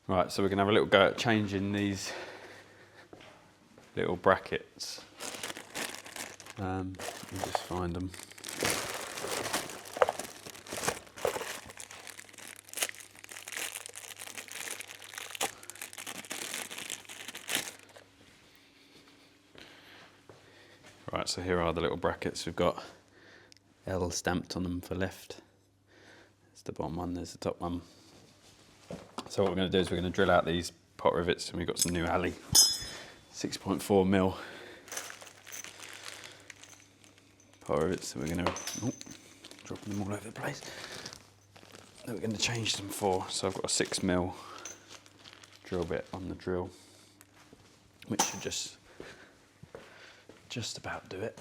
Right, so we're going to have a little go at changing these little brackets. Let me just find them. Right, so here are the little brackets. We've got L stamped on them for left. There's the bottom one, there's the top one. So what we're going to do is we're going to drill out these pot rivets, and we've got some new alley 6.4mm pot rivets. So we're going to drop them all over the place. That we're going to change them for. So I've got a 6mm drill bit on the drill, which should just about do it,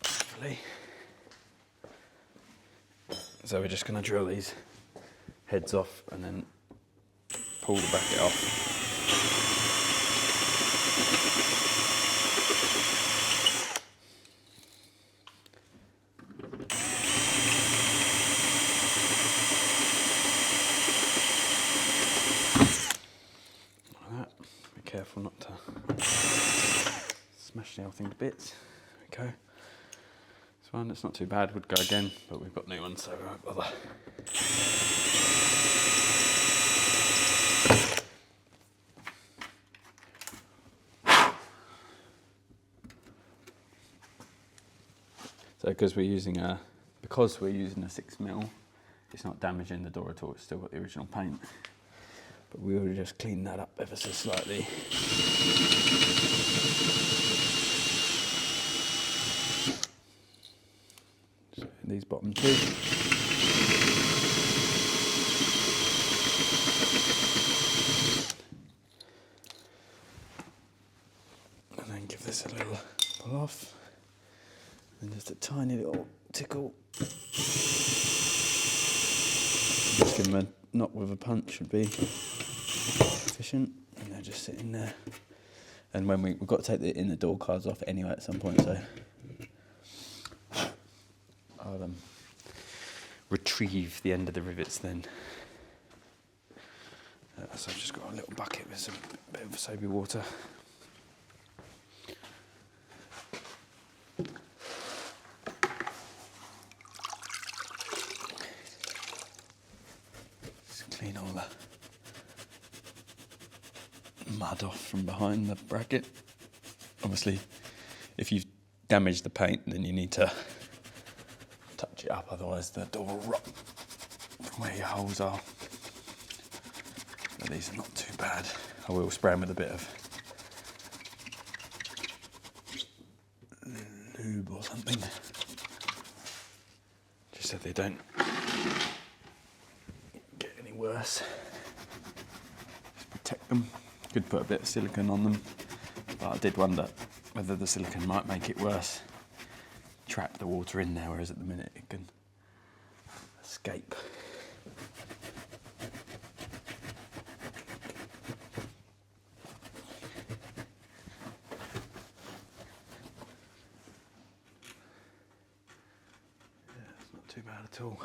hopefully. So we're just going to drill these heads off and then pull the bracket off. Like that. Be careful not to smash the whole thing to bits. There we go. This one, it's not too bad, would go again, but we've got new ones, so we won't bother. So because we're using a 6mm, it's not damaging the door at all, it's still got the original paint. But we will just clean that up ever so slightly. So these bottom two. And then give this a little pull off. And just a tiny little tickle. Just give them a knock with a punch should be efficient. And they're just sitting there. And when we've got to take the inner door cards off anyway at some point, so I'll retrieve the end of the rivets then. So I've just got a little bucket with some bit of soapy water. Clean all the mud off from behind the bracket. Obviously, if you've damaged the paint, then you need to touch it up, otherwise the door will rot from where your holes are. But these are not too bad. I will spray them with a bit of lube or something, just so they don't worse. Just protect them. Could put a bit of silicone on them, but I did wonder whether the silicone might make it worse. Trap the water in there, whereas at the minute it can escape. Yeah, it's not too bad at all.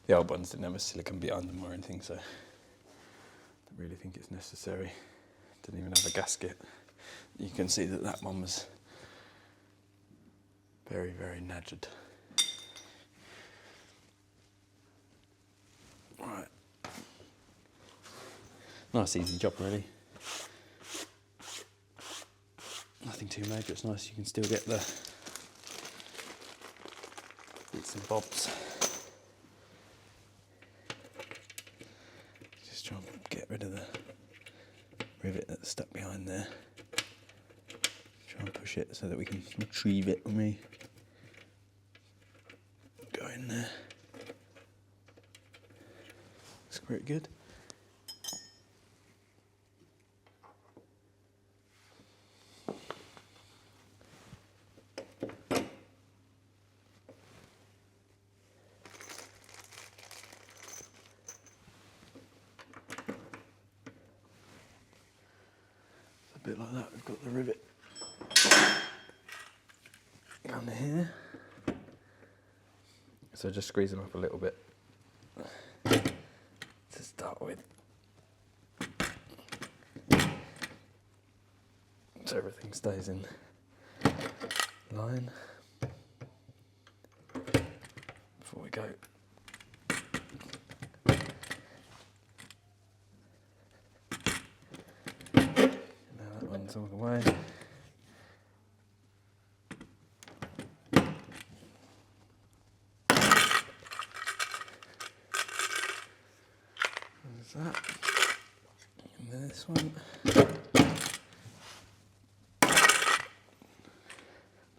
The old ones didn't have a silicone behind them or anything, so I don't really think it's necessary. Didn't even have a gasket. You can see that that one was very, very nadgered. Right. Nice easy job really. Nothing too major, it's nice you can still get the bits and bobs. Try and get rid of the rivet that's stuck behind there. Try and push it so that we can retrieve it when we go in there. Looks pretty good. bit like that. We've got the rivet down here. So just squeeze them up a little bit to start with. So everything stays in line before we go. Now that one's all the way. There's that. And then this one.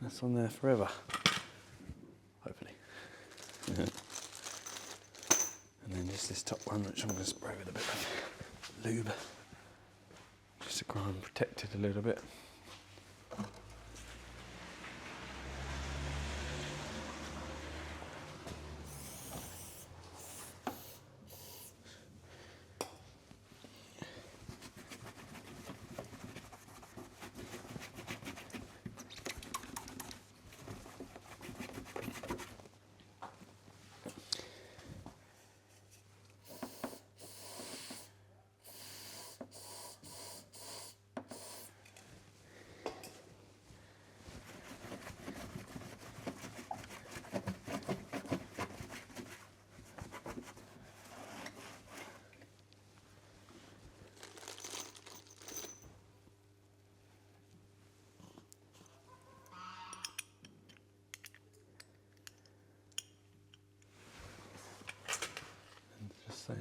That's on there forever, hopefully. And then just this top one, which I'm going to spray with a bit of lube, just to try and protect it a little bit.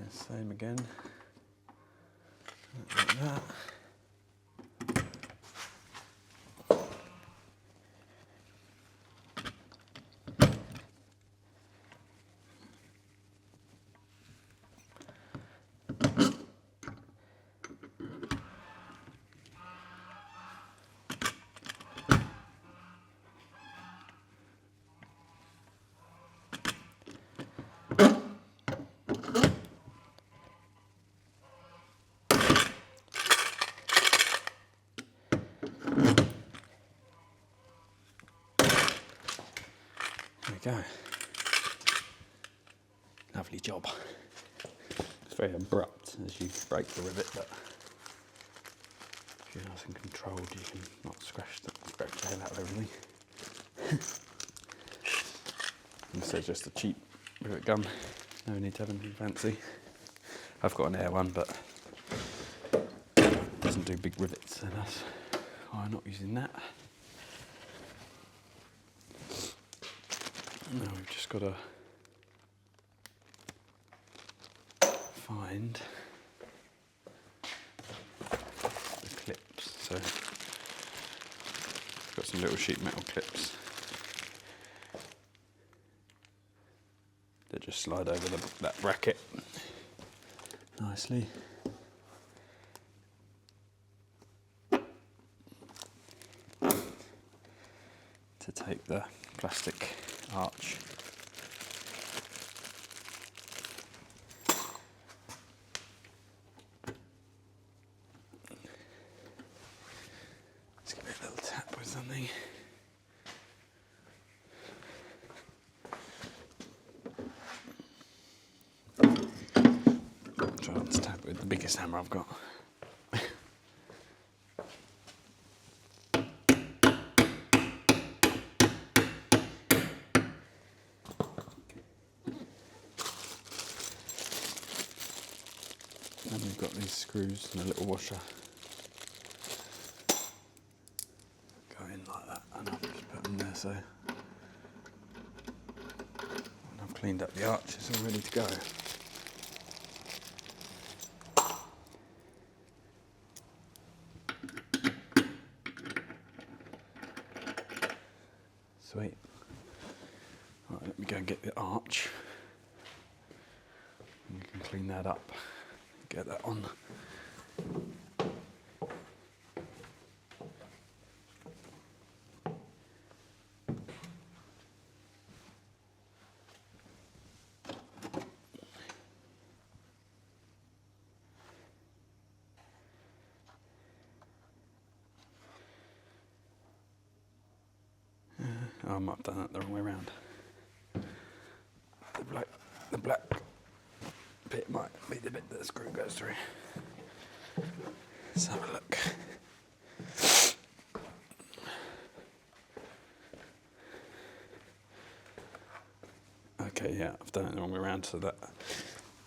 Same again, like that. There we go. Lovely job. It's very abrupt as you break the rivet, but if you're nice and controlled, you can not scratch the hell out of everything. This is just a cheap rivet gun. No need to have anything fancy. I've got an air one, but it doesn't do big rivets, so that's why I'm not using that. Now we've just got to find the clips. So I've got some little sheet metal clips that just slide over that bracket nicely. To take the plastic arch. Let's give it a little tap with something. Try not to tap it with the biggest hammer I've got. And we've got these screws and a little washer. Go in like that, and I'll just put them there so when I've cleaned up the arch, it's all ready to go. Sweet. Right, let me go and get the arch. And you can clean that up. Get that on. Oh, I might have done that the wrong way around. The black bit might be the bit that the screw goes through. Let's have a look. Okay, yeah, I've done it the wrong way around, so that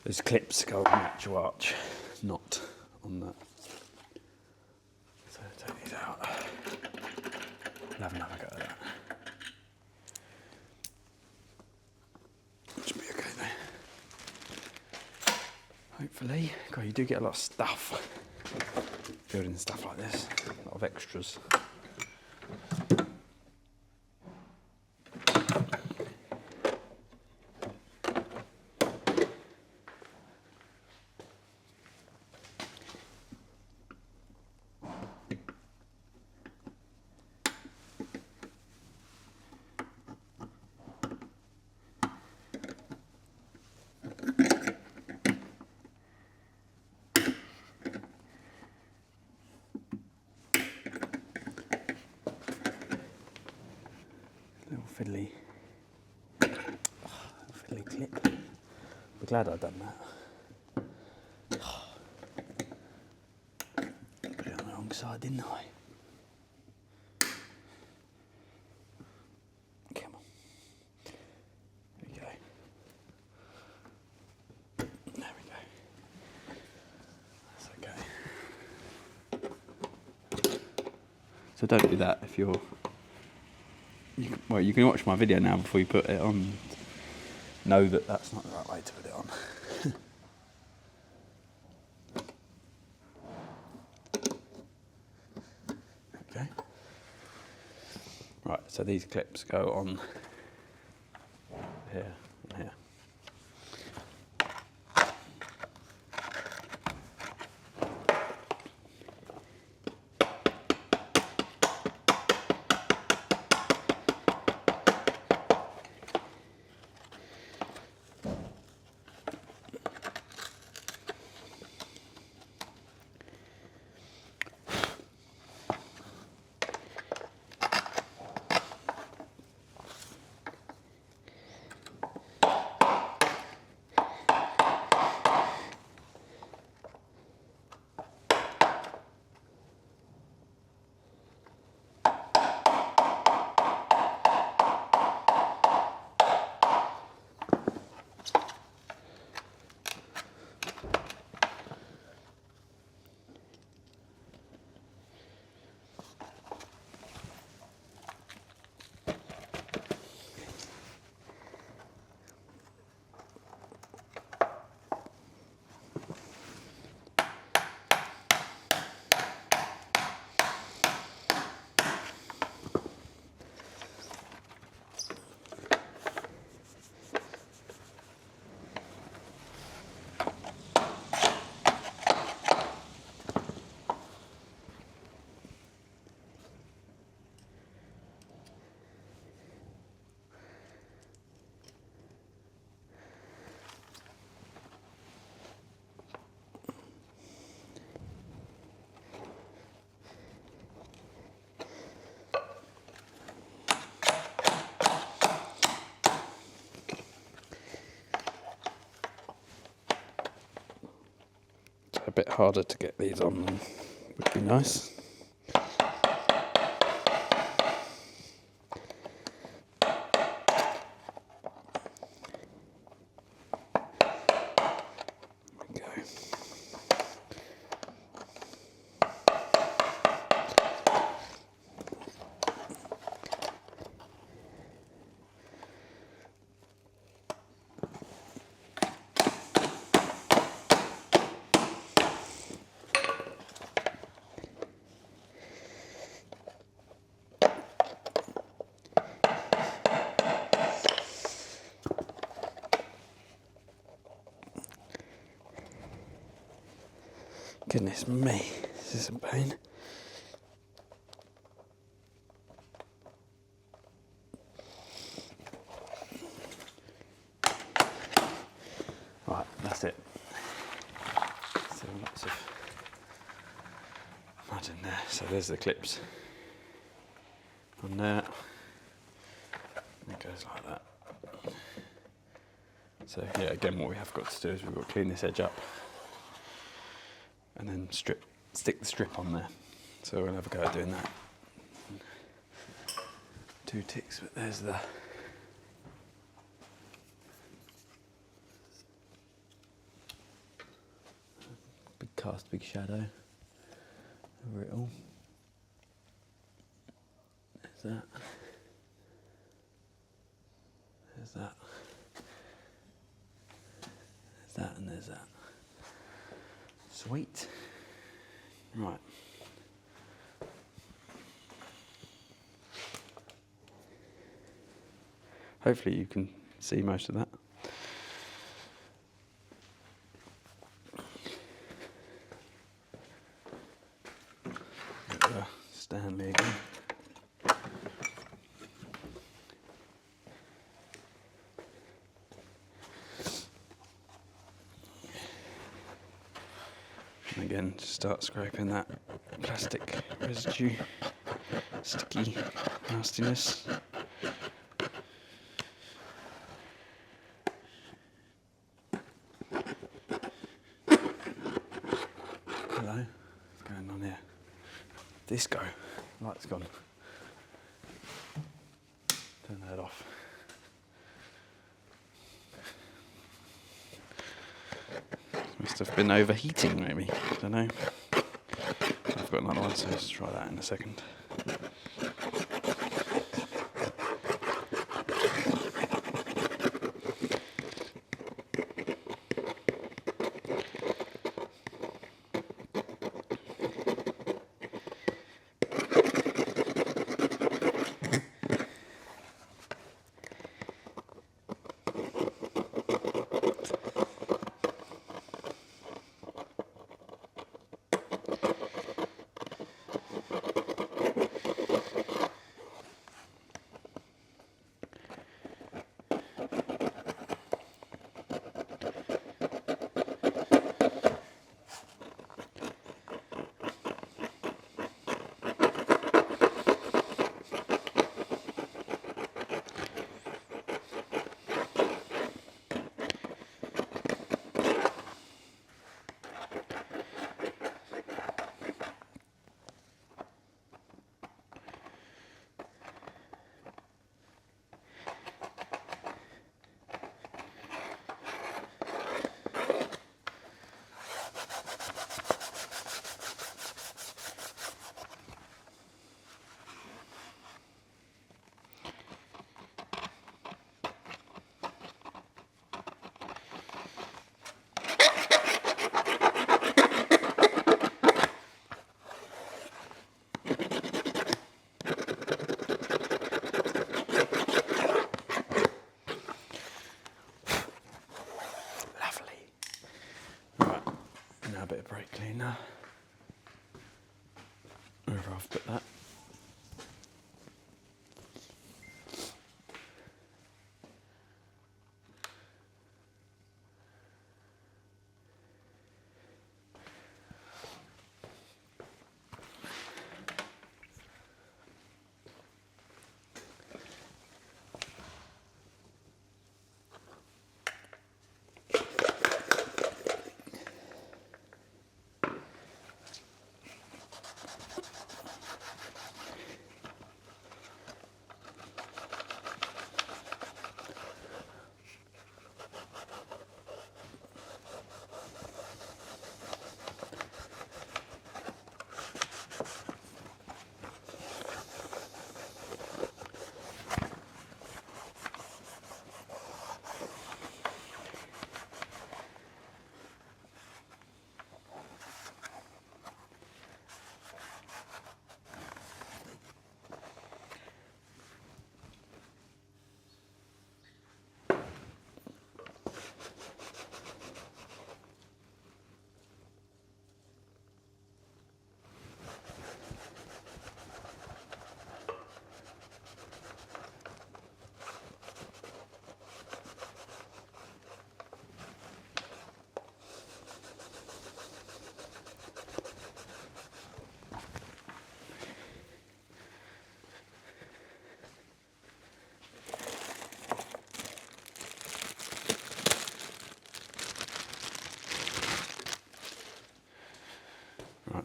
those clips go on the actual arch, not on that. So take these out. I'll have another go at that. Should be okay there. Hopefully. God, you do get a lot of stuff building stuff like this, a lot of extras. Fiddly clip. I'm glad I've done that. Put it on the wrong side, didn't I? Come on. There we go. There we go. That's okay. So don't do that if you're... you can watch my video now before you put it on. Know that that's not the right way to put it on. Okay. Right, so these clips go on here and here. A bit harder to get these on than would be nice. There we go. Goodness me, this is a pain. Right, that's it. So lots of mud in there. So there's the clips on there. And it goes like that. So yeah, again, what we have got to do is we've got to clean this edge up and then stick the strip on there. So we'll have a go at doing that. 2 ticks, but there's the big cast, big shadow over it all. There's that. There's that. There's that, and there's that. Sweet. Right. Hopefully you can see most of that. Stanley again. And again, just start scraping that plastic residue, sticky nastiness. Hello, what's going on here? Disco, light's gone. Turn that off. Must have been overheating, maybe. I don't know. I've got another one, so let's try that in a second. A bit of brake cleaner. Wherever I've put that.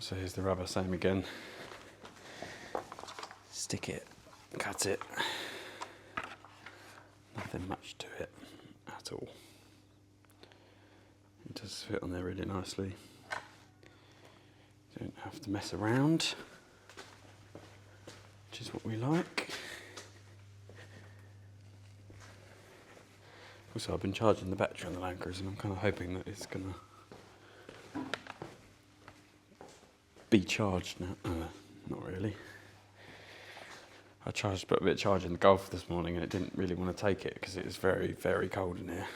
So here's the rubber, same again. Stick it, cut it. Nothing much to it at all. It does fit on there really nicely. Don't have to mess around, which is what we like. Also, I've been charging the battery on the Landcruiser, and I'm kind of hoping that it's going to be charged now. Not really. I put a bit of charge in the Golf this morning, and it didn't really want to take it because it was very, very cold in here.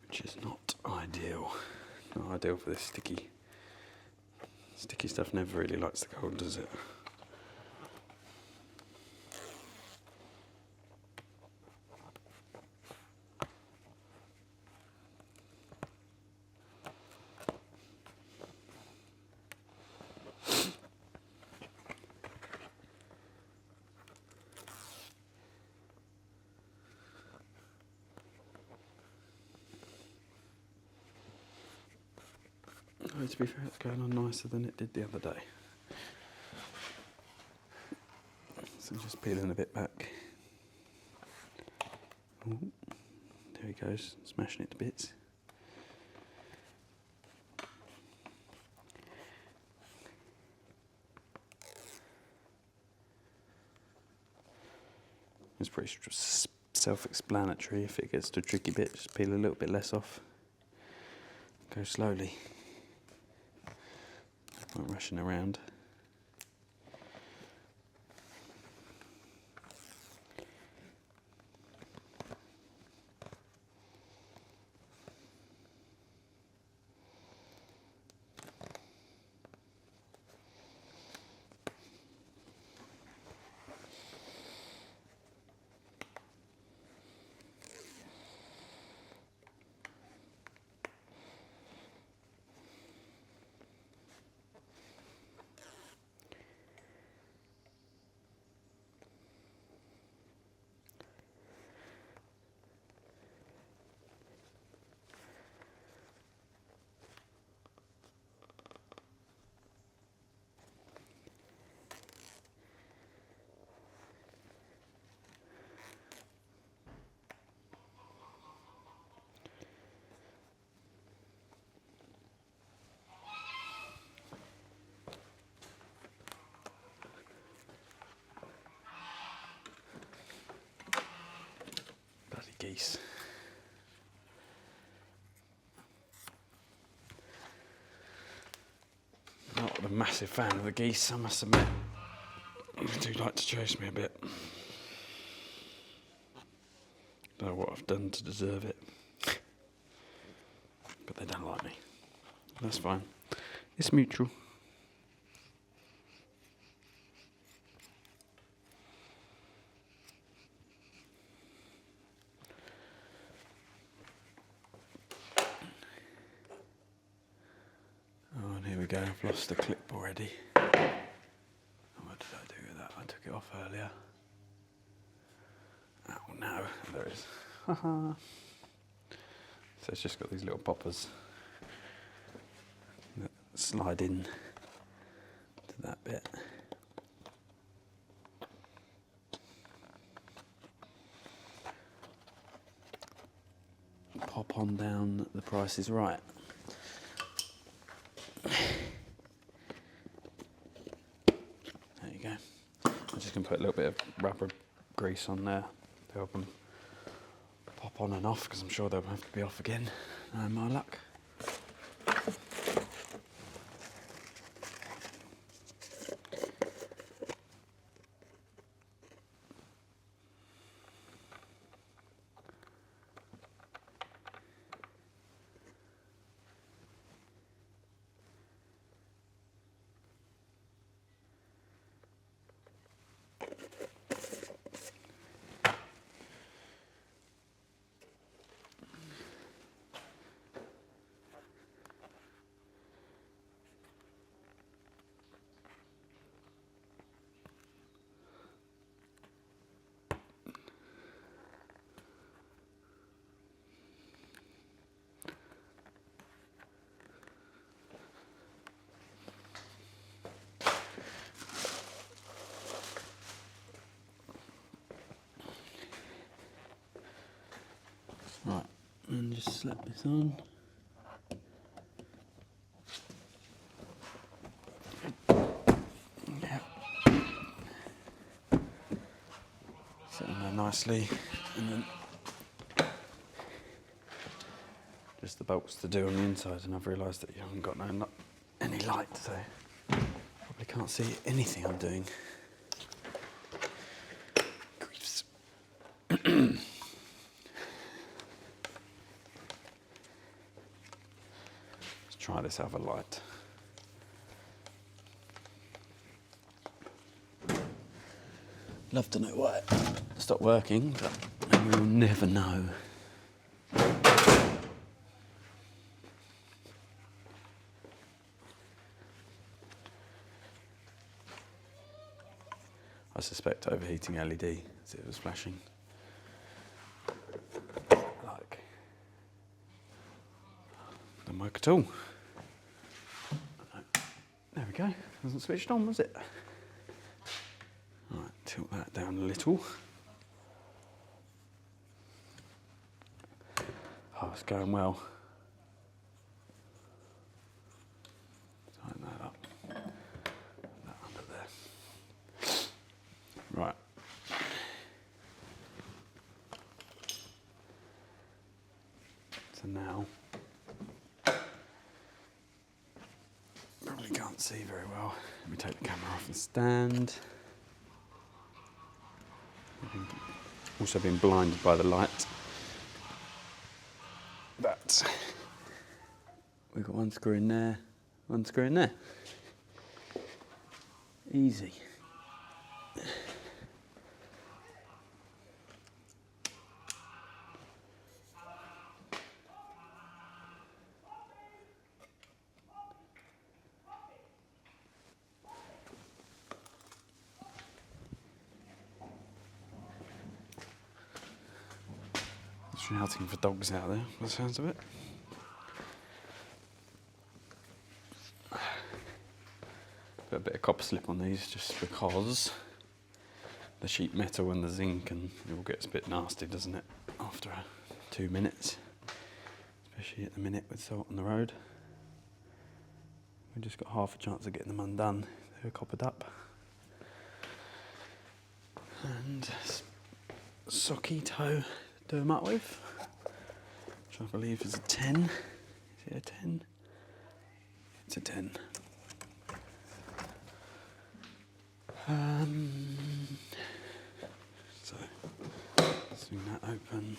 Which is not ideal. Not ideal for this sticky stuff. Never really likes the cold, does it? Oh, to be fair, it's going on nicer than it did the other day. So just peeling a bit back. Ooh, there he goes, smashing it to bits. It's pretty self-explanatory. If it gets to a tricky bit, just peel a little bit less off. Go slowly. Not rushing around. Geese. Not a massive fan of the geese, I must admit. They do like to chase me a bit. Don't know what I've done to deserve it. But they don't like me. That's fine. It's mutual. Go, I've lost the clip already. What did I do with that? I took it off earlier. Oh no, there it is. So it's just got these little poppers that slide in to that bit. Pop on down, the Price is Right. I'm just going to put a little bit of rubber grease on there to help them pop on and off, because I'm sure they'll have to be off again, my luck. Right, and just slap this on. Yeah. Sit on there nicely, and then just the bolts to do on the inside, and I've realised that you haven't got any light, so probably can't see anything I'm doing. Griefs. Let's try this other light. Love to know why it stopped working, but we'll never know. I suspect overheating LED as it was flashing. Like, don't work at all. There we go. Wasn't switched on, was it? Right, tilt that down a little. Oh, it's going well. Tighten that up. Put that under there. Right. So now, probably can't see very well. Let me take the camera off the stand. Also been blinded by the light. But we've got one screw in there, one screw in there. Easy. Shouting for dogs out there, by the sounds of it. Put a bit of copper slip on these just because the sheet metal and the zinc, and it all gets a bit nasty, doesn't it, after 2 minutes, especially at the minute with salt on the road. We've just got half a chance of getting them undone. They're coppered up. And socky toe to do them up with, which I believe is a 10. Is it a 10? It's a 10. So, swing that open.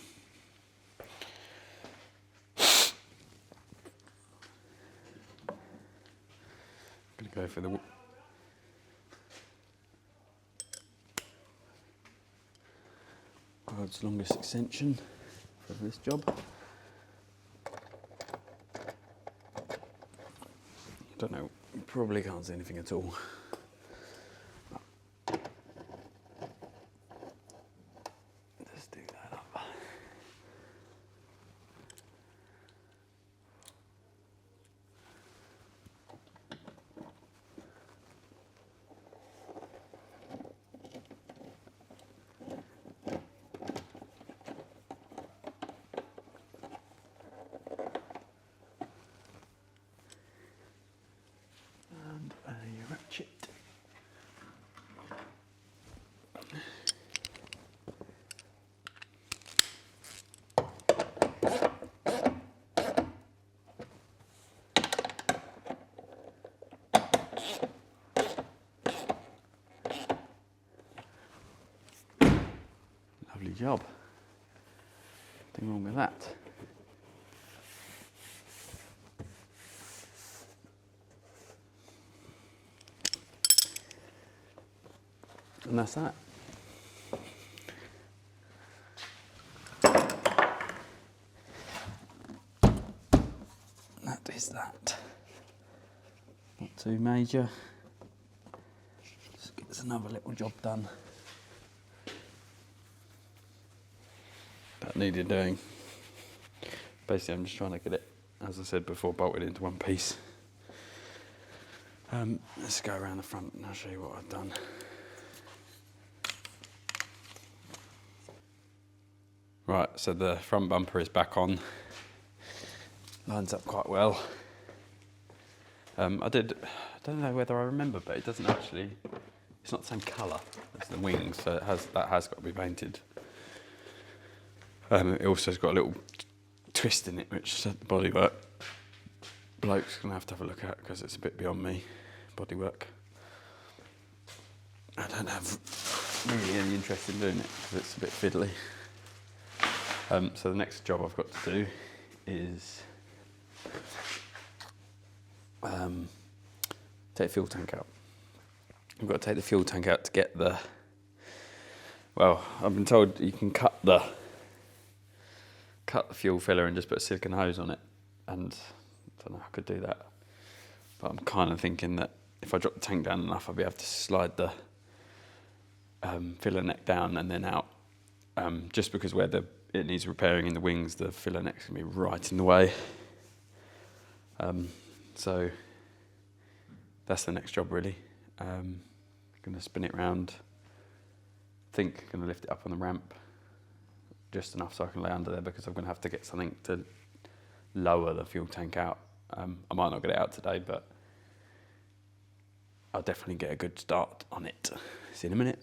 I'm going to go for the world's longest extension for this job. Don't know, you probably can't see anything at all. Just do that up. And a ratchet. Lovely job. Nothing wrong with that. And that's that. That is that. Not too major. Just gets another little job done. That needed doing. Basically, I'm just trying to get it, as I said before, bolted into one piece. Let's go around the front and I'll show you what I've done. Right, so the front bumper is back on. Lines up quite well. I don't know whether I remember, but it doesn't actually, it's not the same colour as the wings, so that has got to be painted. It also has got a little twist in it, which the bodywork bloke's going to have a look at, because it's a bit beyond me, bodywork. I don't have really any interest in doing it, because it's a bit fiddly. So the next job I've got to do is take the fuel tank out. I've got to take the fuel tank out to get the, well, I've been told you can cut the fuel filler and just put a silicone hose on it, and I don't know how I could do that, but I'm kind of thinking that if I drop the tank down enough, I'll be able to slide the filler neck down and then out, just because where it needs repairing in the wings, the filler neck's going to be right in the way. So that's the next job really. Going to spin it round. Think going to lift it up on the ramp just enough so I can lay under there, because I'm going to have to get something to lower the fuel tank out. I might not get it out today, but I'll definitely get a good start on it. See you in a minute.